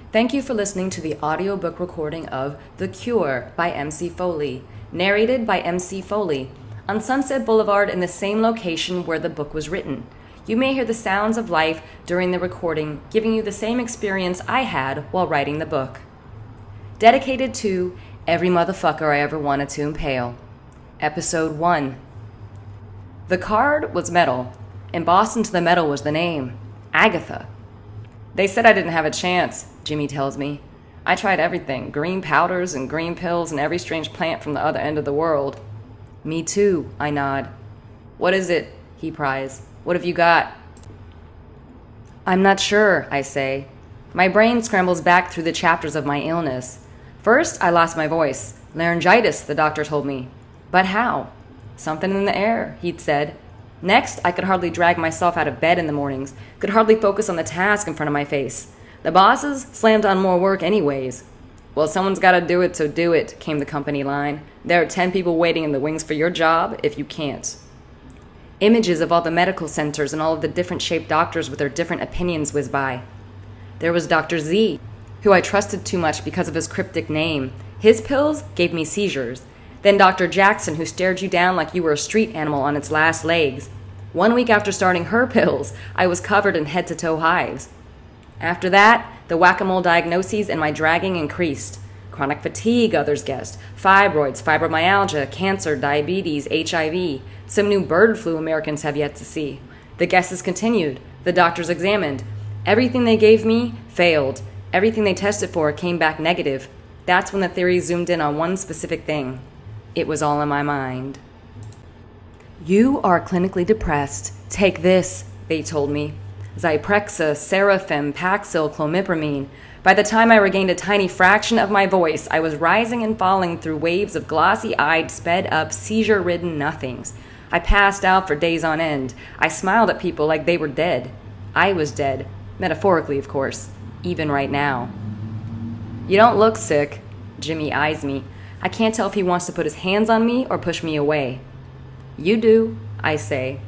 Thank you for listening to the audiobook recording of The Cure by MC Foley, narrated by MC Foley, on Sunset Boulevard in the same location where the book was written. You may hear the sounds of life during the recording, giving you the same experience I had while writing the book. Dedicated to every motherfucker I ever wanted to impale. Episode 1. The card was metal. Embossed into the metal was the name, Agatha. They said I didn't have a chance, Jimmy tells me. I tried everything, green powders and green pills and every strange plant from the other end of the world. Me too, I nod. What is it? He pries. What have you got? I'm not sure, I say. My brain scrambles back through the chapters of my illness. First, I lost my voice. Laryngitis, the doctor told me. But how? Something in the air, he'd said. Next, I could hardly drag myself out of bed in the mornings, could hardly focus on the task in front of my face. The bosses slammed on more work anyways. Well, someone's got to do it, so do it, came the company line. There are 10 people waiting in the wings for your job if you can't. Images of all the medical centers and all of the different shaped doctors with their different opinions whizzed by. There was Dr. Z, who I trusted too much because of his cryptic name. His pills gave me seizures. Then Dr. Jackson, who stared you down like you were a street animal on its last legs. 1 week after starting her pills, I was covered in head-to-toe hives. After that, the whack-a-mole diagnoses and my dragging increased. Chronic fatigue, others guessed. Fibroids, fibromyalgia, cancer, diabetes, HIV. Some new bird flu Americans have yet to see. The guesses continued. The doctors examined. Everything they gave me failed. Everything they tested for came back negative. That's when the theory zoomed in on one specific thing. It was all in my mind. You are clinically depressed. Take this, they told me. Zyprexa, Seraphim, Paxil, clomipramine. By the time I regained a tiny fraction of my voice, I was rising and falling through waves of glossy-eyed, sped-up, seizure-ridden nothings. I passed out for days on end. I smiled at people like they were dead. I was dead. Metaphorically, of course. Even right now. You don't look sick. Jimmy eyes me. I can't tell if he wants to put his hands on me or push me away. You do, I say.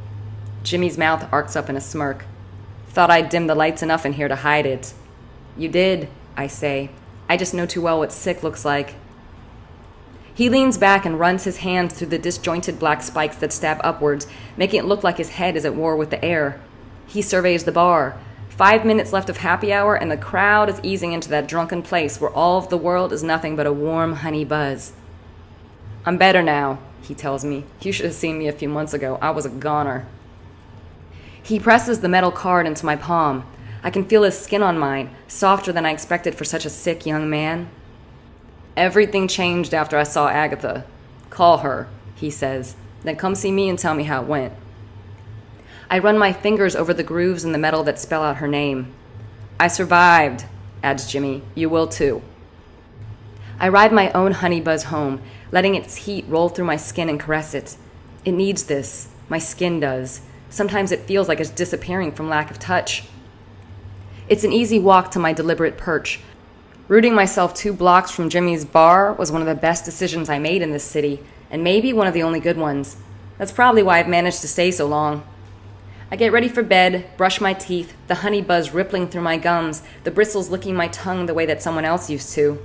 Jimmy's mouth arcs up in a smirk. Thought I'd dim the lights enough in here to hide it. You did, I say. I just know too well what sick looks like. He leans back and runs his hand through the disjointed black spikes that stab upwards, making it look like his head is at war with the air. He surveys the bar. 5 minutes left of happy hour, and the crowd is easing into that drunken place where all of the world is nothing but a warm honey buzz. I'm better now, he tells me. You should have seen me a few months ago. I was a goner. He presses the metal card into my palm. I can feel his skin on mine, softer than I expected for such a sick young man. Everything changed after I saw Agatha. Call her, he says. Then come see me and tell me how it went. I run my fingers over the grooves in the metal that spell out her name. I survived, adds Jimmy. You will too. I ride my own honey buzz home, letting its heat roll through my skin and caress it. It needs this. My skin does. Sometimes it feels like it's disappearing from lack of touch. It's an easy walk to my deliberate perch. Rooting myself 2 blocks from Jimmy's bar was one of the best decisions I made in this city, and maybe one of the only good ones. That's probably why I've managed to stay so long. I get ready for bed, brush my teeth, the honey buzz rippling through my gums, the bristles licking my tongue the way that someone else used to.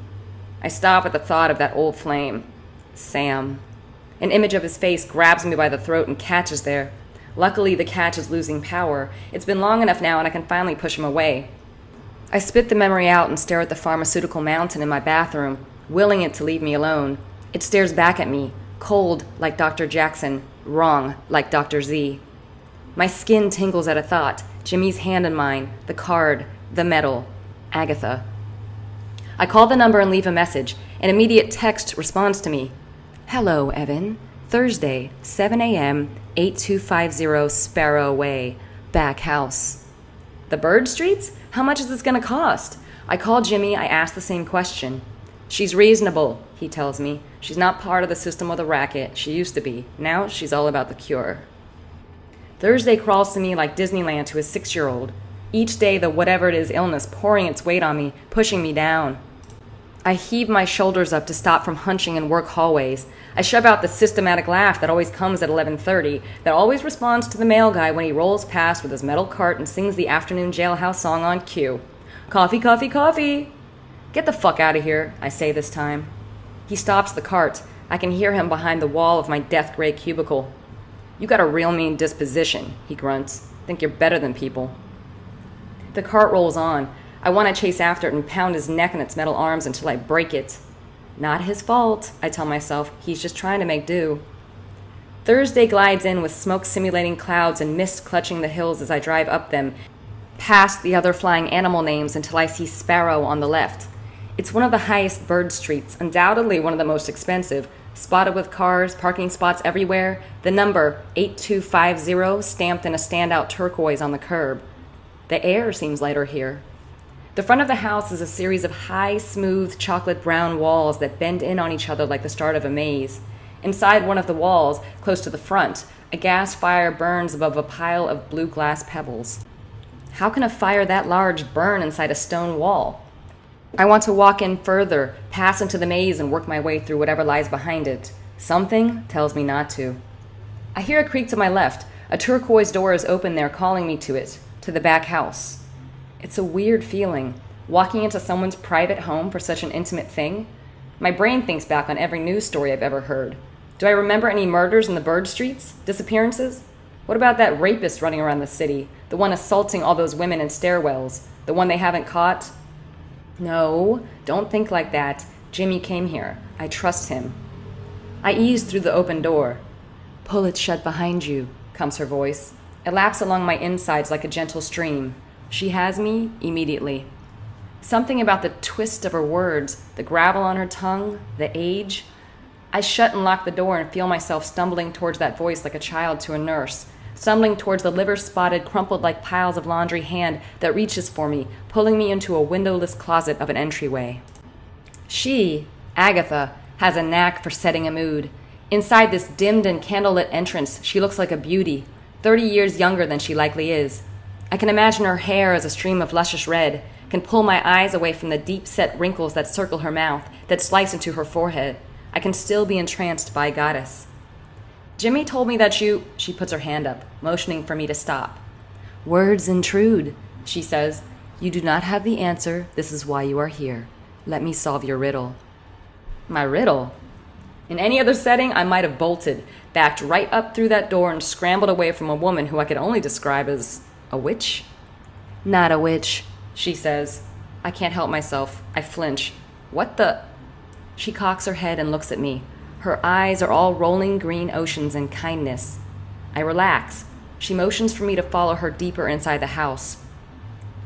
I stop at the thought of that old flame. Sam. An image of his face grabs me by the throat and catches there. Luckily, the catch is losing power. It's been long enough now and I can finally push him away. I spit the memory out and stare at the pharmaceutical mountain in my bathroom, willing it to leave me alone. It stares back at me, cold like Dr. Jackson, wrong like Dr. Z. My skin tingles at a thought. Jimmy's hand in mine, the card, the metal, Agatha. I call the number and leave a message. An immediate text responds to me. Hello, Evan. Thursday, 7 a.m., 8250 Sparrow Way, back house. The Bird Streets? How much is this going to cost? I call Jimmy. I ask the same question. She's reasonable, he tells me. She's not part of the system or the racket. She used to be. Now she's all about the cure. Thursday crawls to me like Disneyland to a 6-year-old. Each day, the whatever it is illness pouring its weight on me, pushing me down. I heave my shoulders up to stop from hunching in work hallways. I shove out the systematic laugh that always comes at 11:30, that always responds to the mail guy when he rolls past with his metal cart and sings the afternoon jailhouse song on cue. Coffee, coffee, coffee! Get the fuck out of here, I say this time. He stops the cart. I can hear him behind the wall of my death gray cubicle. You got a real mean disposition, he grunts. Think you're better than people. The cart rolls on. I want to chase after it and pound his neck and its metal arms until I break it. Not his fault, I tell myself. He's just trying to make do. Thursday glides in with smoke-simulating clouds and mist clutching the hills as I drive up them, past the other flying animal names until I see Sparrow on the left. It's one of the highest bird streets, undoubtedly one of the most expensive, spotted with cars, parking spots everywhere, the number 8250 stamped in a standout turquoise on the curb. The air seems lighter here. The front of the house is a series of high, smooth, chocolate brown walls that bend in on each other like the start of a maze. Inside one of the walls, close to the front, a gas fire burns above a pile of blue glass pebbles. How can a fire that large burn inside a stone wall? I want to walk in further, pass into the maze, and work my way through whatever lies behind it. Something tells me not to. I hear a creak to my left. A turquoise door is open there, calling me to it, to the back house. It's a weird feeling, walking into someone's private home for such an intimate thing. My brain thinks back on every news story I've ever heard. Do I remember any murders in the bird streets? Disappearances? What about that rapist running around the city? The one assaulting all those women in stairwells? The one they haven't caught? No, don't think like that. Jimmy came here. I trust him. I ease through the open door. Pull it shut behind you, comes her voice. It laps along my insides like a gentle stream. She has me immediately. Something about the twist of her words, the gravel on her tongue, the age. I shut and lock the door and feel myself stumbling towards that voice like a child to a nurse, stumbling towards the liver-spotted, crumpled-like piles of laundry hand that reaches for me, pulling me into a windowless closet of an entryway. She, Agatha, has a knack for setting a mood. Inside this dimmed and candlelit entrance, she looks like a beauty, 30 years younger than she likely is. I can imagine her hair as a stream of luscious red, can pull my eyes away from the deep-set wrinkles that circle her mouth, that slice into her forehead. I can still be entranced by a goddess. Jimmy told me that she puts her hand up, motioning for me to stop. Words intrude, she says. You do not have the answer. This is why you are here. Let me solve your riddle. My riddle? In any other setting, I might have bolted, backed right up through that door and scrambled away from a woman who I could only describe as a witch. Not a witch, she says. I can't help myself. I flinch. What the? She cocks her head and looks at me. Her eyes are all rolling green oceans and kindness. I relax. She motions for me to follow her deeper inside the house.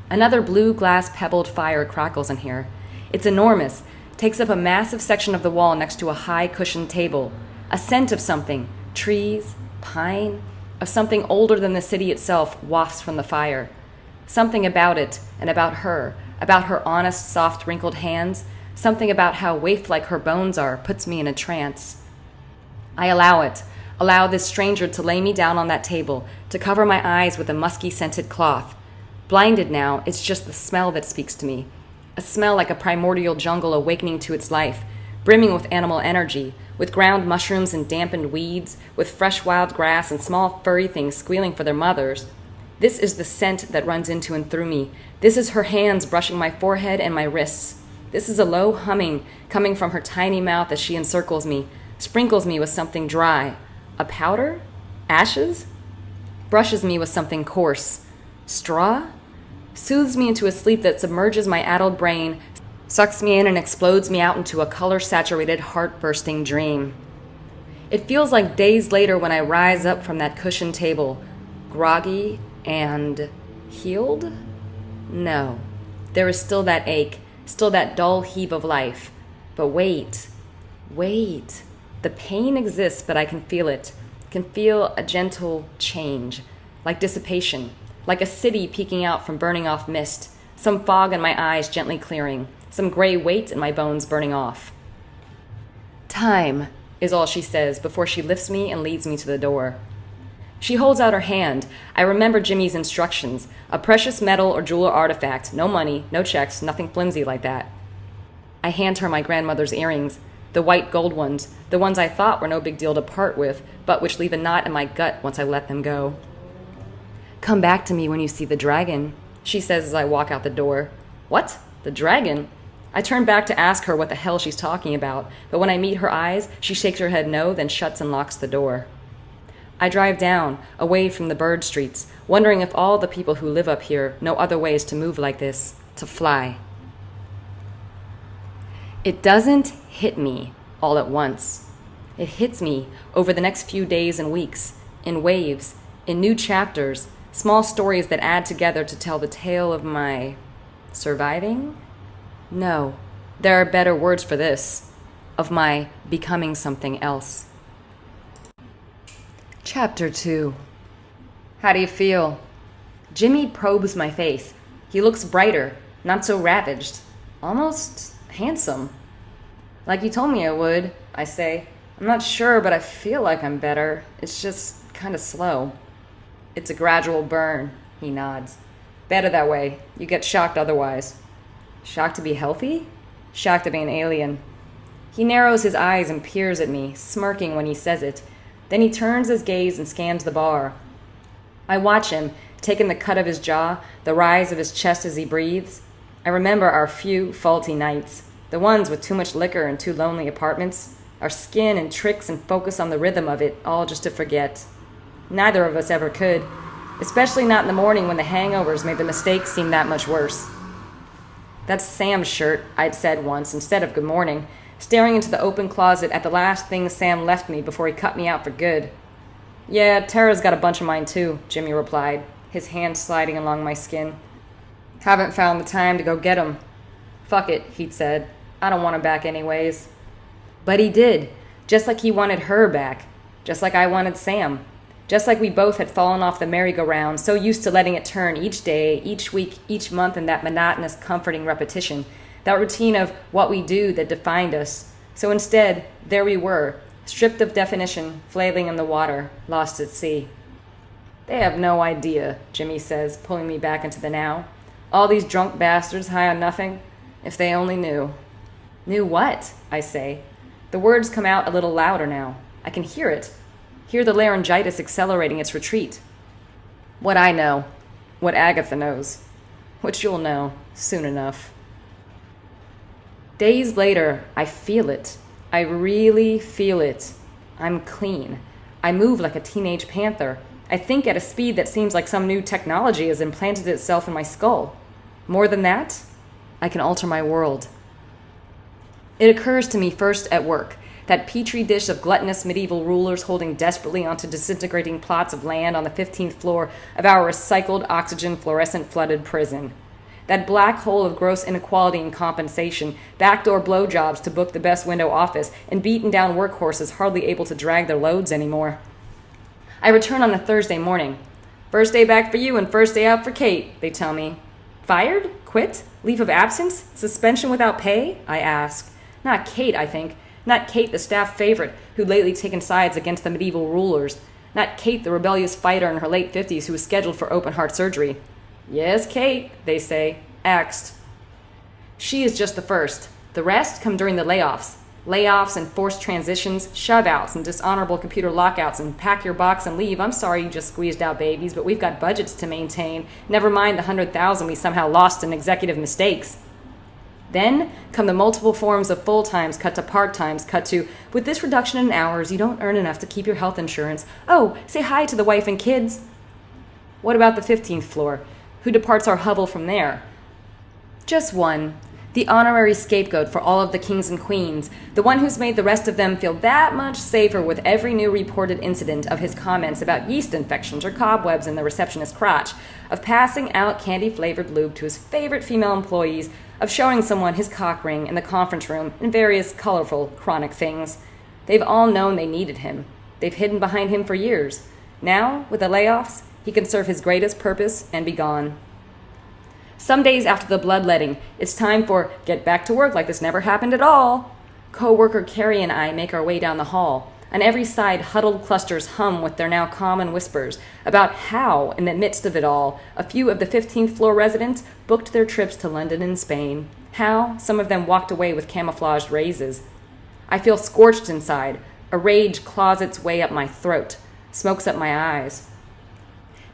Another blue glass pebbled fire crackles in here. It's enormous, takes up a massive section of the wall next to a high cushioned table. A scent of something, trees, pine, of something older than the city itself wafts from the fire. Something about it and about her honest, soft, wrinkled hands, something about how waif-like her bones are puts me in a trance. I allow this stranger to lay me down on that table, to cover my eyes with a musky scented cloth. Blinded now, it's just the smell that speaks to me. A smell like a primordial jungle awakening to its life, brimming with animal energy, with ground mushrooms and dampened weeds, with fresh wild grass and small furry things squealing for their mothers. This is the scent that runs into and through me. This is her hands brushing my forehead and my wrists. This is a low humming coming from her tiny mouth as she encircles me, sprinkles me with something dry. A powder? Ashes? Brushes me with something coarse. Straw? Soothes me into a sleep that submerges my addled brain, sucks me in and explodes me out into a color-saturated, heart-bursting dream. It feels like days later when I rise up from that cushioned table, groggy and healed? No. There is still that ache, still that dull heave of life. But wait. The pain exists, but I can feel it. Can feel a gentle change, like dissipation, like a city peeking out from burning off mist, some fog in my eyes gently clearing, some gray weight in my bones burning off. Time, is all she says before she lifts me and leads me to the door. She holds out her hand. I remember Jimmy's instructions. A precious metal or jeweler artifact. No money, no checks, nothing flimsy like that. I hand her my grandmother's earrings. The white gold ones. The ones I thought were no big deal to part with, but which leave a knot in my gut once I let them go. Come back to me when you see the dragon, she says as I walk out the door. What? The dragon? I turn back to ask her what the hell she's talking about, but when I meet her eyes, she shakes her head no, then shuts and locks the door. I drive down, away from the bird streets, wondering if all the people who live up here know other ways to move like this, to fly. It doesn't hit me all at once. It hits me over the next few days and weeks, in waves, in new chapters, small stories that add together to tell the tale of my surviving? No, there are better words for this, of my becoming something else. Chapter 2. How do you feel? Jimmy probes my face. He looks brighter, not so ravaged, almost handsome. Like you told me I would, I say. I'm not sure, but I feel like I'm better. It's just kind of slow. It's a gradual burn, he nods. Better that way. You get shocked otherwise. Shocked to be healthy? Shocked to be an alien. He narrows his eyes and peers at me, smirking when he says it. Then he turns his gaze and scans the bar. I watch him, taking the cut of his jaw, the rise of his chest as he breathes. I remember our few faulty nights, the ones with too much liquor and too lonely apartments, our skin and tricks and focus on the rhythm of it, all just to forget. Neither of us ever could, especially not in the morning when the hangovers made the mistakes seem that much worse. That's Sam's shirt, I'd said once, instead of good morning, staring into the open closet at the last thing Sam left me before he cut me out for good. Yeah, Tara's got a bunch of mine too, Jimmy replied, his hand sliding along my skin. Haven't found the time to go get 'em. Fuck it, he'd said. I don't want 'em back anyways. But he did, just like he wanted her back, just like I wanted Sam. Just like we both had fallen off the merry-go-round, so used to letting it turn each day, each week, each month in that monotonous, comforting repetition, that routine of what we do that defined us. So instead, there we were, stripped of definition, flailing in the water, lost at sea. They have no idea, Jimmy says, pulling me back into the now. All these drunk bastards high on nothing. If they only knew. Knew what? I say. The words come out a little louder now. I can hear it. Hear the laryngitis accelerating its retreat. What I know. What Agatha knows. Which you'll know soon enough. Days later, I feel it. I really feel it. I'm clean. I move like a teenage panther. I think at a speed that seems like some new technology has implanted itself in my skull. More than that, I can alter my world. It occurs to me first at work, that petri dish of gluttonous medieval rulers holding desperately onto disintegrating plots of land on the 15th floor of our recycled oxygen fluorescent flooded prison. That black hole of gross inequality and compensation, backdoor blowjobs to book the best window office, and beaten down workhorses hardly able to drag their loads anymore. I return on a Thursday morning. First day back for you and first day out for Kate, they tell me. Fired? Quit? Leave of absence? Suspension without pay? I ask. Not Kate, I think. Not Kate, the staff favorite, who'd lately taken sides against the medieval rulers. Not Kate, the rebellious fighter in her late 50s who was scheduled for open-heart surgery. Yes, Kate, they say, axed. She is just the first. The rest come during the layoffs. Layoffs and forced transitions, shove-outs and dishonorable computer lockouts and pack your box and leave. I'm sorry you just squeezed out babies, but we've got budgets to maintain. Never mind the 100,000 we somehow lost in executive mistakes. Then come the multiple forms of full-times cut to part-times cut to, with this reduction in hours, you don't earn enough to keep your health insurance. Oh, say hi to the wife and kids. What about the 15th floor? Who departs our hovel from there? Just one. The honorary scapegoat for all of the kings and queens, the one who's made the rest of them feel that much safer with every new reported incident of his comments about yeast infections or cobwebs in the receptionist's crotch, of passing out candy-flavored lube to his favorite female employees, of showing someone his cock ring in the conference room, and various colorful, chronic things. They've all known they needed him. They've hidden behind him for years. Now, with the layoffs, he can serve his greatest purpose and be gone. Some days after the bloodletting, it's time for get back to work like this never happened at all. Co-worker Carrie and I make our way down the hall. On every side, huddled clusters hum with their now common whispers about how, in the midst of it all, a few of the 15th floor residents booked their trips to London and Spain. How some of them walked away with camouflaged raises. I feel scorched inside. A rage claws its way up my throat, smokes up my eyes.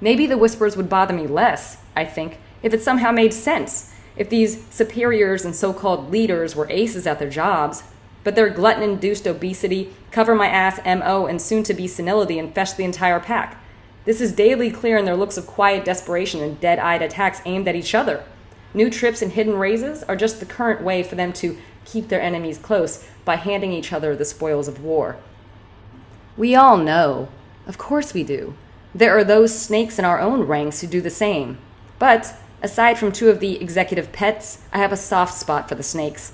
Maybe the whispers would bother me less, I think, if it somehow made sense. if these superiors and so-called leaders were aces at their jobs, but their glutton-induced obesity, cover-my-ass MO, and soon-to-be senility infest the entire pack. This is daily clear in their looks of quiet desperation and dead-eyed attacks aimed at each other. New trips and hidden raises are just the current way for them to keep their enemies close by handing each other the spoils of war. We all know, of course we do, there are those snakes in our own ranks who do the same. But, aside from two of the executive pets, I have a soft spot for the snakes.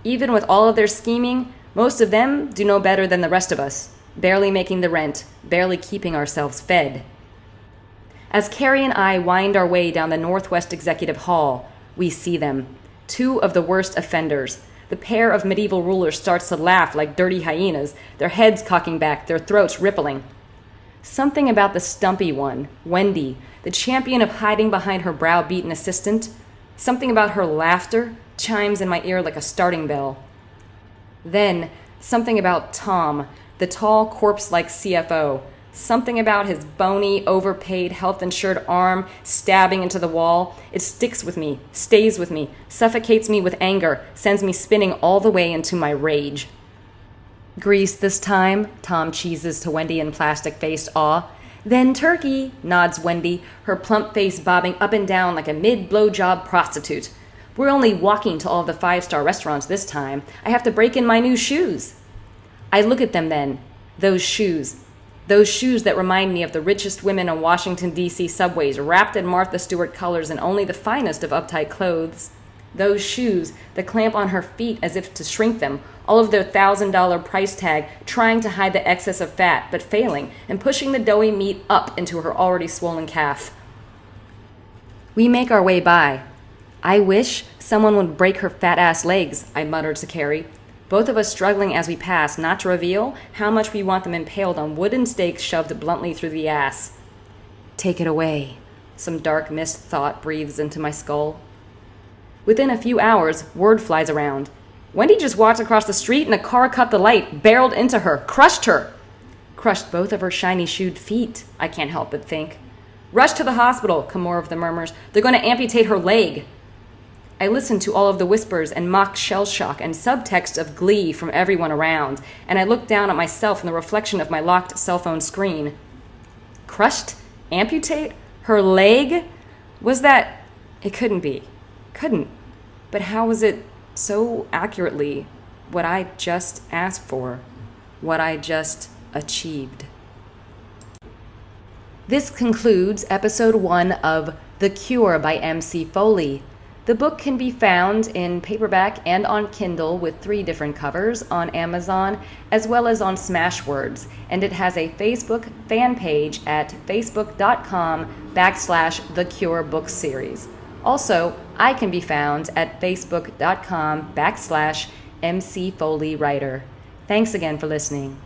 Even with all of their scheming, most of them do no better than the rest of us, barely making the rent, barely keeping ourselves fed. As Carrie and I wind our way down the Northwest Executive Hall, we see them, two of the worst offenders. The pair of medieval rulers starts to laugh like dirty hyenas, their heads cocking back, their throats rippling. Something about the stumpy one, Wendy, the champion of hiding behind her brow-beaten assistant, something about her laughter chimes in my ear like a starting bell. Then, something about Tom, the tall, corpse-like CFO, something about his bony, overpaid, health-insured arm stabbing into the wall. It sticks with me, stays with me, suffocates me with anger, sends me spinning all the way into my rage. Grease this time, Tom cheeses to Wendy in plastic-faced awe. Then turkey, nods Wendy, her plump face bobbing up and down like a mid-blowjob prostitute. We're only walking to all the five-star restaurants this time. I have to break in my new shoes. I look at them then, those shoes that remind me of the richest women on Washington, D.C. subways, wrapped in Martha Stewart colors and only the finest of uptight clothes. Those shoes that clamp on her feet as if to shrink them, all of their $1,000 price tag trying to hide the excess of fat, but failing, and pushing the doughy meat up into her already swollen calf. We make our way by. I wish someone would break her fat-ass legs, I muttered to Carrie, both of us struggling as we pass not to reveal how much we want them impaled on wooden stakes shoved bluntly through the ass. Take it away, some dark mist thought breathes into my skull. Within a few hours, word flies around. Wendy just walked across the street and a car cut the light, barreled into her, crushed her. Crushed both of her shiny shoed feet, I can't help but think. Rush to the hospital, come more of the murmurs. They're going to amputate her leg. I listened to all of the whispers and mock shell shock and subtext of glee from everyone around, and I looked down at myself in the reflection of my locked cell phone screen. Crushed? Amputate? Her leg? Was that... It couldn't be. Couldn't. But how was it so accurately what I just asked for? What I just achieved? This concludes episode 1 of The Cure by MC Foley. The book can be found in paperback and on Kindle with 3 different covers on Amazon as well as on Smashwords, and it has a Facebook fan page at facebook.com/The Cure Book Series. Also, I can be found at facebook.com/MC Foley Writer. Thanks again for listening.